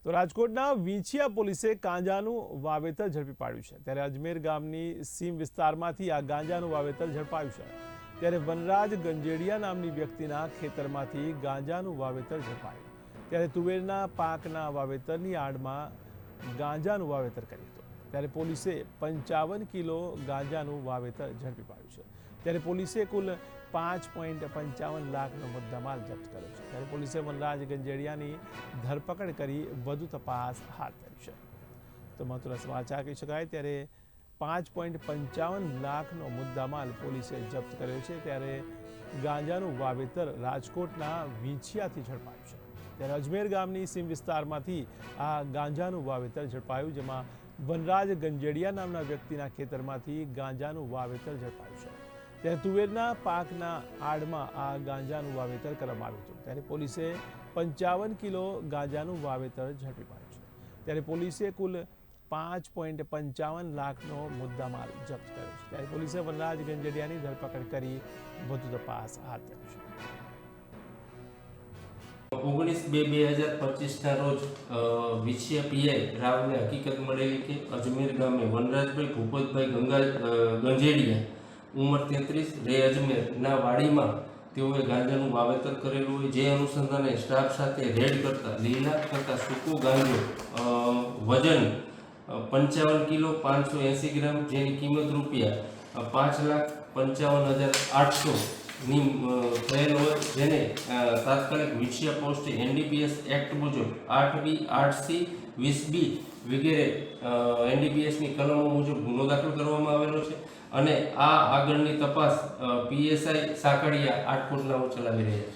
તો રાજકોટના વીંછિયા પોલીસે ગાંજાનું વાવેતર ઝડપી પાડ્યું છે। ત્યારે અજમેર ગામની સીમ વિસ્તારમાંથી આ ગાંજાનું વાવેતર ઝડપાયું છે। ત્યારે વનરાજ ગંજેડિયા નામની વ્યક્તિના ખેતરમાંથી ગાંજાનું વાવેતર ઝડપાયું। ત્યારે તુવેરના પાકના વાવેતરની આડમાં ગાંજાનું વાવેતર કર્યું હતું। ત્યારે પોલીસે 55 કિલો ગાંજાનું વાવેતર ઝડપી પાડ્યું છે। ત્યારે પોલીસે કુલ 5.55 લાખનો મુદ્દામાલ જપ્ત કર્યો છે। ત્યારે પોલીસે વનરાજ ગંજેડિયાની ધરપકડ કરી વધુ તપાસ હાથ ધરી છે। તો મહત્વના સમાચાર કહી શકાય ત્યારે 5.55 લાખનો મુદ્દામાલ પોલીસે જપ્ત કર્યો છે। ત્યારે ગાંજાનું વાવેતર રાજકોટના વીંછિયાથી ઝડપાયું છે। ત્યારે અજમેર ગામની સીમ વિસ્તારમાંથી આ ગાંજાનું વાવેતર ઝડપાયું, જેમાં વનરાજ ગંજેડિયા નામના વ્યક્તિના ખેતરમાંથી ગાંજાનું વાવેતર ઝડપાયું છે। ત્યારે તુવેરના પાકના આડમાં આ ગાંજાનું વાવેતર કરવામાં આવ્યું હતું। ત્યારે પોલીસે 55 કિલો ગાંજાનું વાવેતર ઝડપી પાડ્યું છે। ત્યારે પોલીસે કુલ 5.55 લાખનો મુદ્દામાલ જપ્ત કર્યો છે। ત્યારે પોલીસે વનરાજ ગંજેડિયાની ધરપકડ કરી વધુ તપાસ હાથ ધરી છે। 19/2/2025 રોજ વીંછિયા પીઆઈ રાવને હકીકત મળેલી કે અજમેર ગામે વનરાજભાઈ ભૂપતભાઈ ગંજેડિયા ઉંમર 33 રે અજમેરના વાડીમાં તેઓએ ગાંજાનું વાવેતર કરેલું હોય, જે અનુસંધાને સ્ટાફ સાથે રેડ કરતા લીલા કરતા સૂકો ગાંજો વજન 55 કિલો 580 ગ્રામ, જેની કિંમત રૂપિયા 5,55,800 ની થયેલ હોય, જેને તાત્કાલિક વીંછિયા પોસ્ટે NDPS એક્ટ મુજબ 8B 8C 20B વગેરે NDPSની કલમો મુજબ ગુનો દાખલ કરવામાં આવેલો છે અને આ આગળની તપાસ PSI સાકડિયા આટકોટ નાઓ ચલાવી રહ્યા છે।